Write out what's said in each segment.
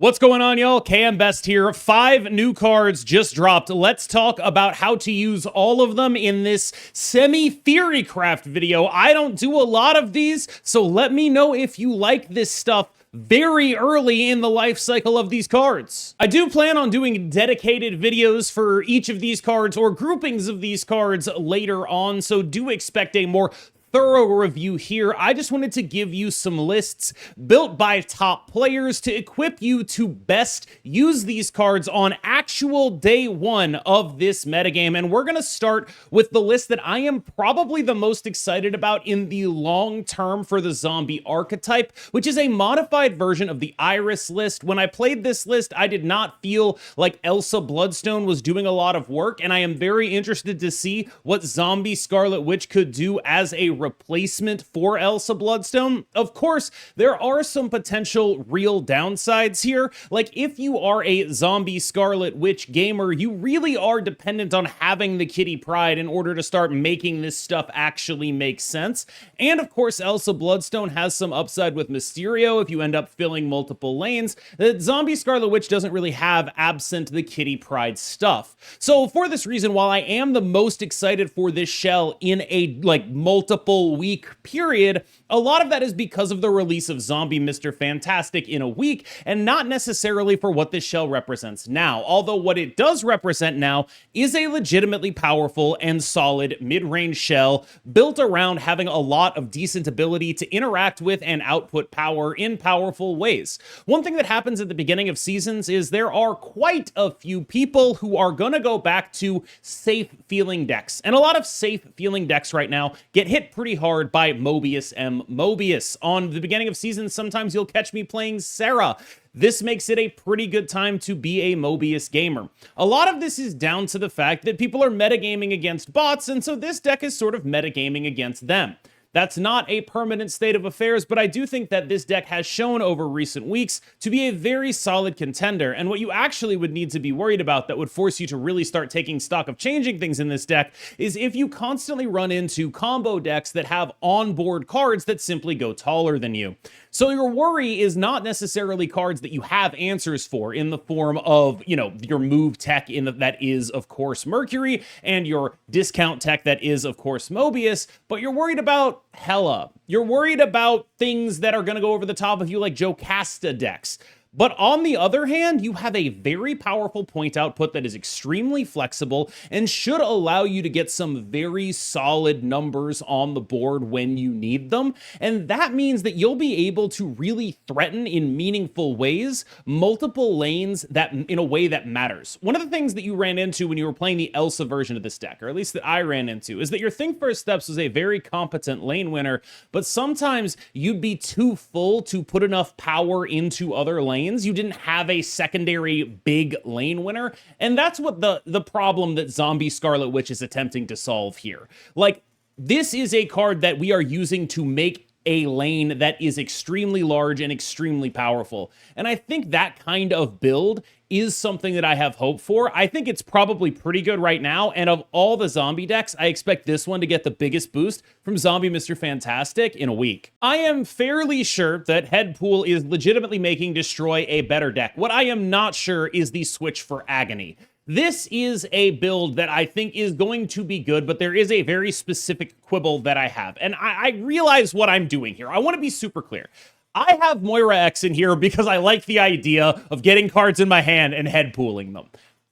What's going on, y'all? KMBest here. 5 new cards just dropped. Let's talk about how to use all of them in this semi-theory craft video. I don't do a lot of these, so let me know if you like this stuff very early in the life cycle of these cards. I do plan on doing dedicated videos for each of these cards or groupings of these cards later on, so do expect a more thorough review here. I just wanted to give you some lists built by top players to equip you to best use these cards on actual day one of this metagame. And we're going to start with the list that I am probably the most excited about in the long term for the zombie archetype, which is a modified version of the Iris list. When I played this list, I did not feel like Elsa Bloodstone was doing a lot of work, and I am very interested to see what zombie Scarlet Witch could do as a replacement for Elsa Bloodstone. Of course, there are some potential real downsides here. Like, if you are a zombie Scarlet Witch gamer, you really are dependent on having the Kitty Pryde in order to start making this stuff actually make sense. And of course, Elsa Bloodstone has some upside with Mysterio if you end up filling multiple lanes that zombie Scarlet Witch doesn't really have absent the Kitty Pryde stuff. So for this reason, while I am the most excited for this shell in a multiple week period, a lot of that is because of the release of Zombie Mr. Fantastic in a week, and not necessarily for what this shell represents now. Although what it does represent now is a legitimately powerful and solid mid-range shell built around having a lot of decent ability to interact with and output power in powerful ways. One thing that happens at the beginning of seasons is there are quite a few people who are going to go back to safe feeling decks, and a lot of safe feeling decks right now get hit pretty hard by Mobius M. Mobius. On the beginning of seasons, sometimes you'll catch me playing Sarah. This makes it a pretty good time to be a Mobius gamer. A lot of this is down to the fact that people are metagaming against bots, and so this deck is sort of metagaming against them. That's not a permanent state of affairs, but I do think that this deck has shown over recent weeks to be a very solid contender. And what you actually would need to be worried about that would force you to really start taking stock of changing things in this deck is if you constantly run into combo decks that have onboard cards that simply go taller than you. So your worry is not necessarily cards that you have answers for in the form of, your move tech that is, of course, Mercury, and your discount tech that is, of course, Mobius, but you're worried about Hela. You're worried about things that are going to go over the top of you, like Jocasta decks. But on the other hand, you have a very powerful point output that is extremely flexible and should allow you to get some very solid numbers on the board when you need them. And that means that you'll be able to really threaten in meaningful ways multiple lanes that in a way that matters. One of the things that you ran into when you were playing the Elsa version of this deck, or at least that I ran into, is that your Think First Steps was a very competent lane winner, but sometimes you'd be too full to put enough power into other lanes. You didn't have a secondary big lane winner, and that's what the problem that Zombie Scarlet Witch is attempting to solve here. Like, this is a card that we are using to make a lane that is extremely large and extremely powerful. And I think that kind of build is something that I have hope for. I think it's probably pretty good right now, and of all the zombie decks, I expect this one to get the biggest boost from Zombie Mr. Fantastic in a week. I am fairly sure that Headpool is legitimately making Destroy a better deck. What I am not sure is the switch for Agony. This is a build that I think is going to be good, but there is a very specific quibble that I have. And I realize what I'm doing here. I want to be super clear. I have Moira X in here because I like the idea of getting cards in my hand and headpooling them.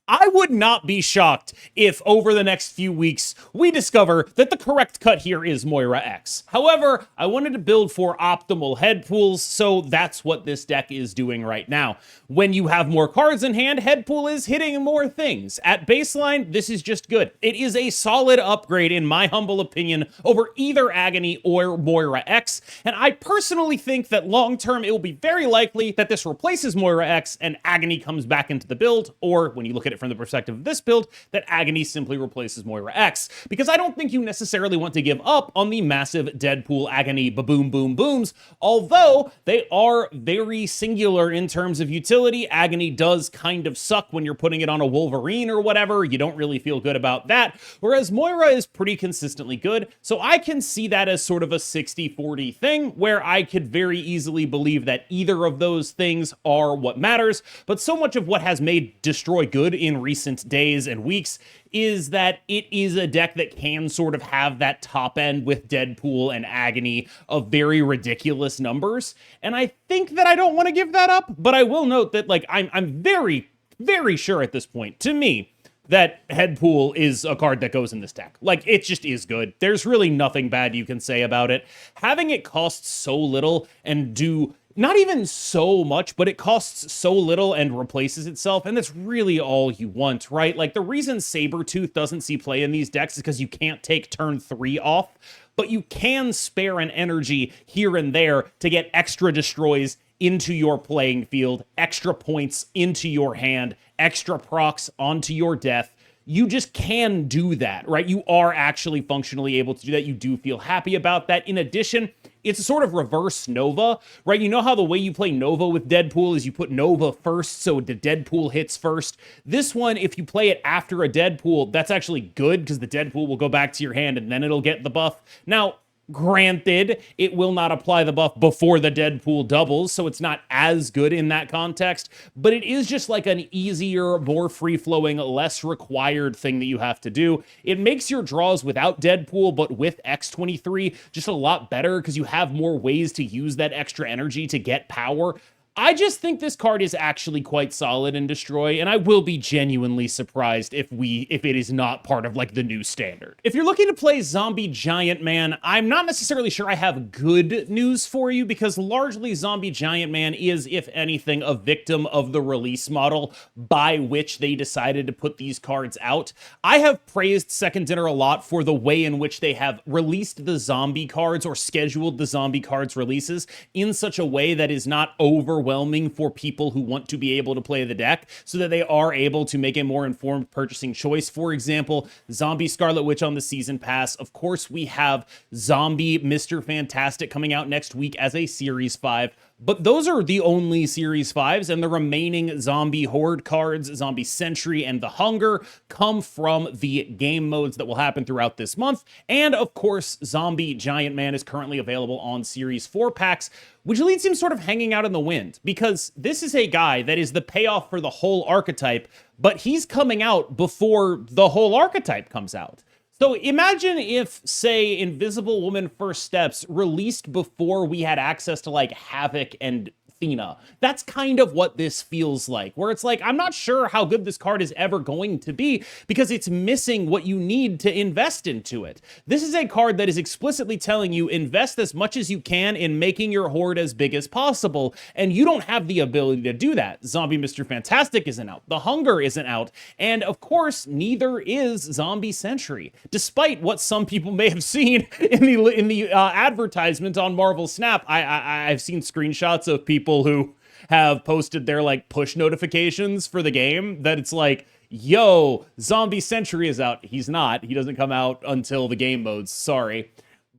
I would not be shocked if over the next few weeks we discover that the correct cut here is Moira X. However, I wanted to build for optimal head pools, so that's what this deck is doing right now. When you have more cards in hand, Headpool is hitting more things. At baseline, this is just good. It is a solid upgrade, in my humble opinion, over either Agony or Moira X, and I personally think that long-term it will be very likely that this replaces Moira X and Agony comes back into the build, or when you look at it it from the perspective of this build, that Agony simply replaces Moira X, because I don't think you necessarily want to give up on the massive Deadpool Agony ba-boom boom booms, although they are very singular in terms of utility. Agony does kind of suck when you're putting it on a Wolverine or whatever. You don't really feel good about that, whereas Moira is pretty consistently good, so I can see that as sort of a 60-40 thing, where I could very easily believe that either of those things are what matters. But so much of what has made Destroy good in recent days and weeks is that it is a deck that can sort of have that top end with Deadpool and Agony of very ridiculous numbers, and I think that I don't want to give that up, but I will note that, like, I'm very, very sure at this point, to me, that Headpool is a card that goes in this deck. Like, it just is good. There's really nothing bad you can say about it. Having it cost so little and do not even so much, but it costs so little and replaces itself, and that's really all you want, right? Like, the reason Sabretooth doesn't see play in these decks is because you can't take turn 3 off, but you can spare an energy here and there to get extra destroys into your playing field, extra points into your hand, extra procs onto your death. You just can do that, right? You are actually functionally able to do that. You do feel happy about that. In addition, it's a sort of reverse Nova, right? You know how the way you play Nova with Deadpool is you put Nova first, so the Deadpool hits first. This one, if you play it after a Deadpool, that's actually good because the Deadpool will go back to your hand and then it'll get the buff. Now, granted, it will not apply the buff before the Deadpool doubles, so it's not as good in that context, but it is just like an easier, more free-flowing, less required thing that you have to do. It makes your draws without Deadpool, but with X23, just a lot better because you have more ways to use that extra energy to get power. I just think this card is actually quite solid in Destroy, and I will be genuinely surprised if it is not part of, like, the new standard. If you're looking to play Zombie Giant Man, I'm not necessarily sure I have good news for you, because largely Zombie Giant Man is, if anything, a victim of the release model by which they decided to put these cards out. I have praised Second Dinner a lot for the way in which they have released the zombie cards or scheduled the zombie cards releases in such a way that is not overwhelming for people who want to be able to play the deck, so that they are able to make a more informed purchasing choice. For example, Zombie Scarlet Witch on the Season Pass. Of course, we have Zombie Mr. Fantastic coming out next week as a Series 5. But those are the only Series 5s, and the remaining Zombie Horde cards, Zombie Sentry and the Hunger, come from the game modes that will happen throughout this month. And of course, Zombie Giant Man is currently available on Series 4 packs, which leaves him sort of hanging out in the wind, because this is a guy that is the payoff for the whole archetype, but he's coming out before the whole archetype comes out. So imagine if, say, Invisible Woman First Steps released before we had access to, like, Havoc and Athena. That's kind of what this feels like, where it's like, I'm not sure how good this card is ever going to be because it's missing what you need to invest into it. This is a card that is explicitly telling you invest as much as you can in making your horde as big as possible, and you don't have the ability to do that. Zombie Mr. Fantastic isn't out, the Hunger isn't out, and of course, neither is Zombie Sentry, despite what some people may have seen in the advertisement on Marvel Snap. I've seen screenshots of people who have posted their, like, push notifications for the game that it's like, yo, Zombie Sentry is out. He's not. He doesn't come out until the game modes. Sorry.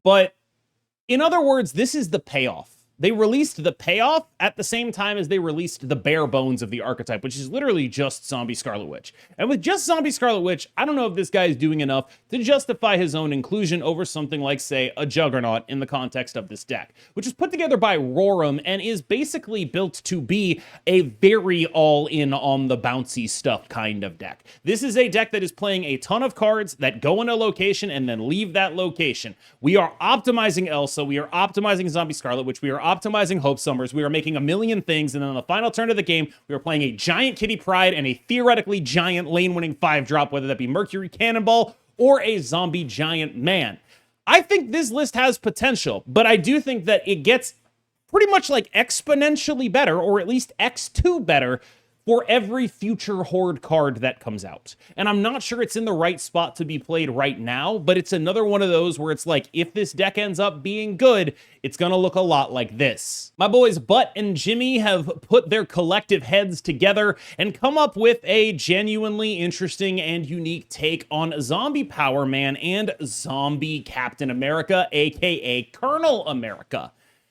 But in other words, this is the payoff. They released the payoff at the same time as they released the bare bones of the archetype, which is literally just Zombie Scarlet Witch. And with just Zombie Scarlet Witch, I don't know if this guy is doing enough to justify his own inclusion over something like, say, a Juggernaut in the context of this deck, which is put together by Roram and is basically built to be a very all-in on the bouncy stuff kind of deck. This is a deck that is playing a ton of cards that go in a location and then leave that location. We are optimizing Elsa, we are optimizing Zombie Scarlet Witch, we are optimizing Hope Summers, we are making a million things, and then on the final turn of the game, we are playing a giant Kitty Pryde and a theoretically giant lane-winning 5-drop, whether that be Mercury Cannonball or a Zombie Giant Man. I think this list has potential, but I do think that it gets pretty much like exponentially better, or at least X2 better, for every future Horde card that comes out. And I'm not sure it's in the right spot to be played right now, but it's another one of those where it's like, if this deck ends up being good, it's gonna look a lot like this. My boys Butt and Jimmy have put their collective heads together and come up with a genuinely interesting and unique take on Zombie Power Man and Zombie Captain America, aka Colonel America.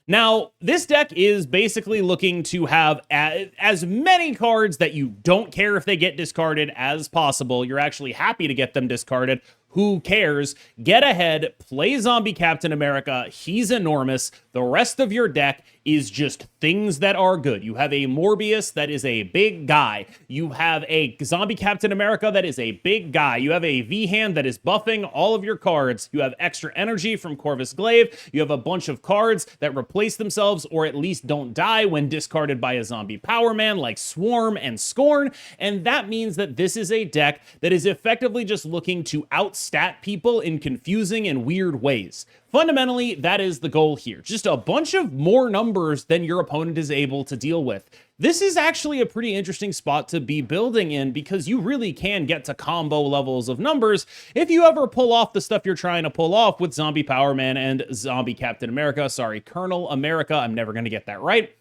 Now, this deck is basically looking to have as many cards that you don't care if they get discarded as possible. You're actually happy to get them discarded. Who cares? Get ahead, play Zombie Captain America. He's enormous. The rest of your deck is just things that are good. You have a Mobius that is a big guy. You have a Zombie Captain America that is a big guy. You have a V-Hand that is buffing all of your cards. You have extra energy from Corvus Glaive. You have a bunch of cards that replace themselves or at least don't die when discarded by a Zombie Power Man like Swarm and Scorn. And that means that this is a deck that is effectively just looking to outstat people in confusing and weird ways. Fundamentally, that is the goal here. Just a bunch of more numbers than your opponent is able to deal with. This is actually a pretty interesting spot to be building in because you really can get to combo levels of numbers if you ever pull off the stuff you're trying to pull off with Zombie Power Man and Zombie Captain America. Sorry, Colonel America. I'm never going to get that right.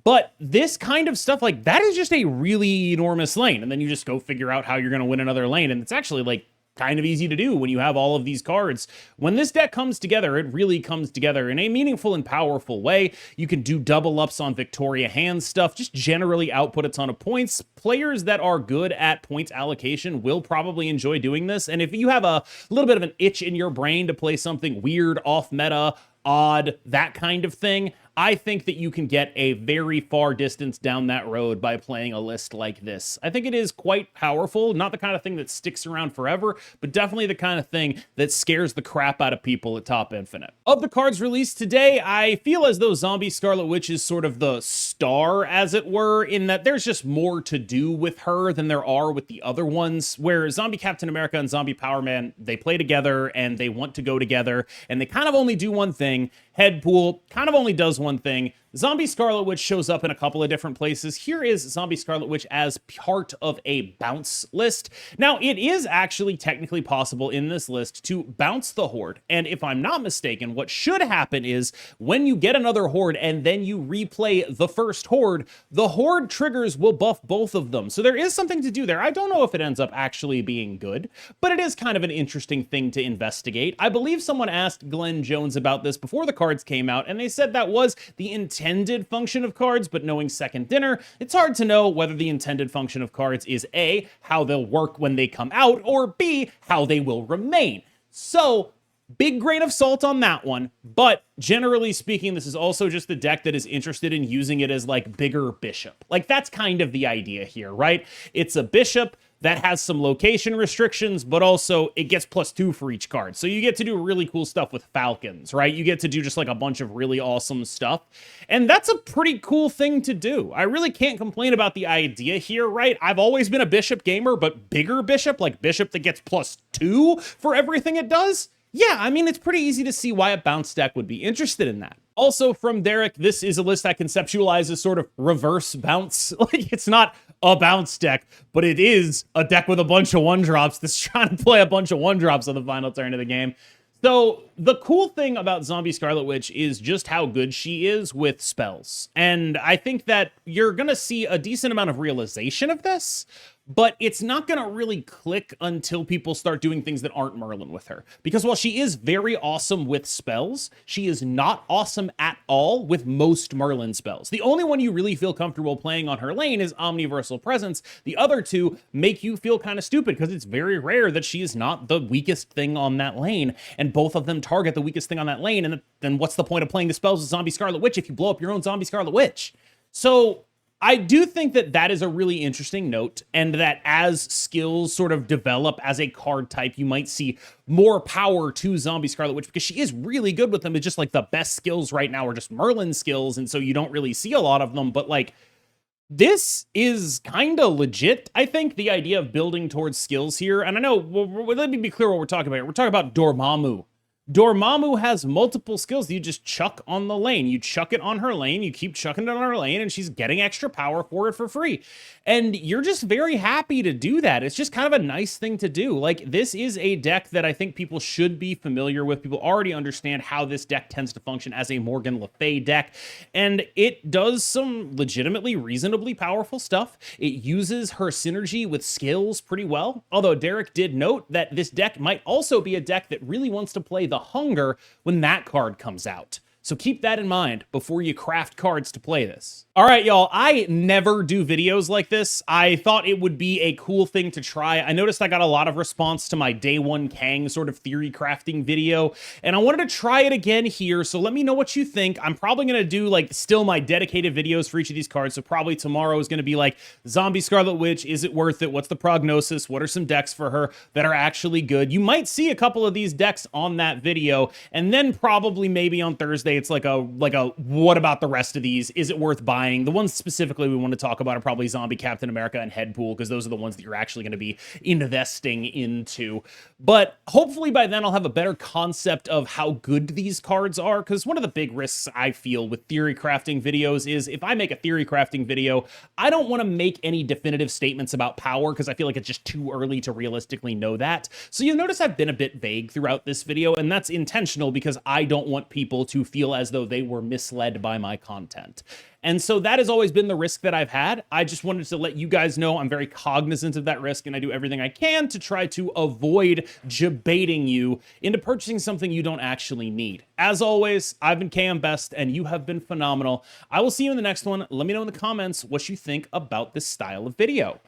But this kind of stuff, like, that is just a really enormous lane. And then you just go figure out how you're going to win another lane. And it's actually, like, kind of easy to do when you have all of these cards. When this deck comes together, it really comes together in a meaningful and powerful way. You can do double ups on Victoria hand stuff, just generally output a ton of points. Players that are good at points allocation will probably enjoy doing this. And if you have a little bit of an itch in your brain to play something weird, off meta, odd, that kind of thing, I think that you can get a very far distance down that road by playing a list like this. I think it is quite powerful, not the kind of thing that sticks around forever, but definitely the kind of thing that scares the crap out of people at Top Infinite. Of the cards released today, I feel as though Zombie Scarlet Witch is sort of the star, as it were, in that there's just more to do with her than there are with the other ones, where Zombie Captain America and Zombie Power Man, they play together and they want to go together, and they kind of only do one thing. Headpool kind of only does one thing. Zombie Scarlet Witch shows up in a couple of different places. Here is Zombie Scarlet Witch as part of a bounce list. Now, it is actually technically possible in this list to bounce the Horde. And if I'm not mistaken, what should happen is when you get another Horde and then you replay the first Horde, the Horde triggers will buff both of them. So there is something to do there. I don't know if it ends up actually being good, but it is kind of an interesting thing to investigate. I believe someone asked Glenn Jones about this before the cards came out, and they said that was the intended function of cards, but knowing Second Dinner, it's hard to know whether the intended function of cards is A, how they'll work when they come out, or B, how they will remain. So, big grain of salt on that one, but generally speaking, this is also just the deck that is interested in using it as like bigger bishop. Like, that's kind of the idea here, right? It's a bishop that has some location restrictions, but also it gets +2 for each card. So you get to do really cool stuff with Falcons, right? You get to do just like a bunch of really awesome stuff. And that's a pretty cool thing to do. I really can't complain about the idea here, right? I've always been a bishop gamer, but bigger bishop, like bishop that gets +2 for everything it does. Yeah, I mean, it's pretty easy to see why a bounce deck would be interested in that. Also from Derek, this is a list I conceptualize as sort of reverse bounce. Like, it's not a bounce deck, but it is a deck with a bunch of 1-drops that's trying to play a bunch of 1-drops on the final turn of the game. So the cool thing about Zombie Scarlet Witch is just how good she is with spells. And I think that you're going to see a decent amount of realization of this, but it's not going to really click until people start doing things that aren't Merlin with her. Because while she is very awesome with spells, she is not awesome at all with most Merlin spells. The only one you really feel comfortable playing on her lane is Omniversal Presence. The other two make you feel kind of stupid because it's very rare that she is not the weakest thing on that lane, and both of them target the weakest thing on that lane, and then what's the point of playing the spells with Zombie Scarlet Witch if you blow up your own Zombie Scarlet Witch? So I do think that that is a really interesting note, and that as skills sort of develop as a card type, you might see more power to Zombie Scarlet Witch, because she is really good with them. It's just like the best skills right now are just Merlin skills, and so you don't really see a lot of them, but like, this is kind of legit, I think, the idea of building towards skills here. And I know, let me be clear what we're talking about here. We're talking about Dormammu. Dormammu has multiple skills that you just chuck on the lane. You chuck it on her lane, you keep chucking it on her lane, and she's getting extra power for it for free. And you're just very happy to do that. It's just kind of a nice thing to do. Like, this is a deck that I think people should be familiar with. People already understand how this deck tends to function as a Morgan Le Fay deck, and it does some legitimately reasonably powerful stuff. It uses her synergy with skills pretty well, although Derek did note that this deck might also be a deck that really wants to play the Hunger when that card comes out. So keep that in mind before you craft cards to play this. All right, y'all, I never do videos like this. I thought it would be a cool thing to try. I noticed I got a lot of response to my Day One Kang sort of theory crafting video, and I wanted to try it again here, so let me know what you think. I'm probably going to do, like, still my dedicated videos for each of these cards, so probably tomorrow is going to be, like, Zombie Scarlet Witch, is it worth it? What's the prognosis? What are some decks for her that are actually good? You might see a couple of these decks on that video, and then probably maybe on Thursday, it's like a what about the rest of these? Is it worth buying? The ones specifically we want to talk about are probably Zombie Captain America and Headpool, because those are the ones that you're actually going to be investing into. But hopefully by then I'll have a better concept of how good these cards are, because one of the big risks I feel with theory crafting videos is if I make a theory crafting video, I don't want to make any definitive statements about power, because I feel like it's just too early to realistically know that. So you'll notice I've been a bit vague throughout this video, and that's intentional because I don't want people to feel as though they were misled by my content. And so that has always been the risk that I've had. I just wanted to let you guys know I'm very cognizant of that risk, and I do everything I can to try to avoid debating you into purchasing something you don't actually need. As always, I've been KMBest, and you have been phenomenal. I will see you in the next one. Let me know in the comments what you think about this style of video.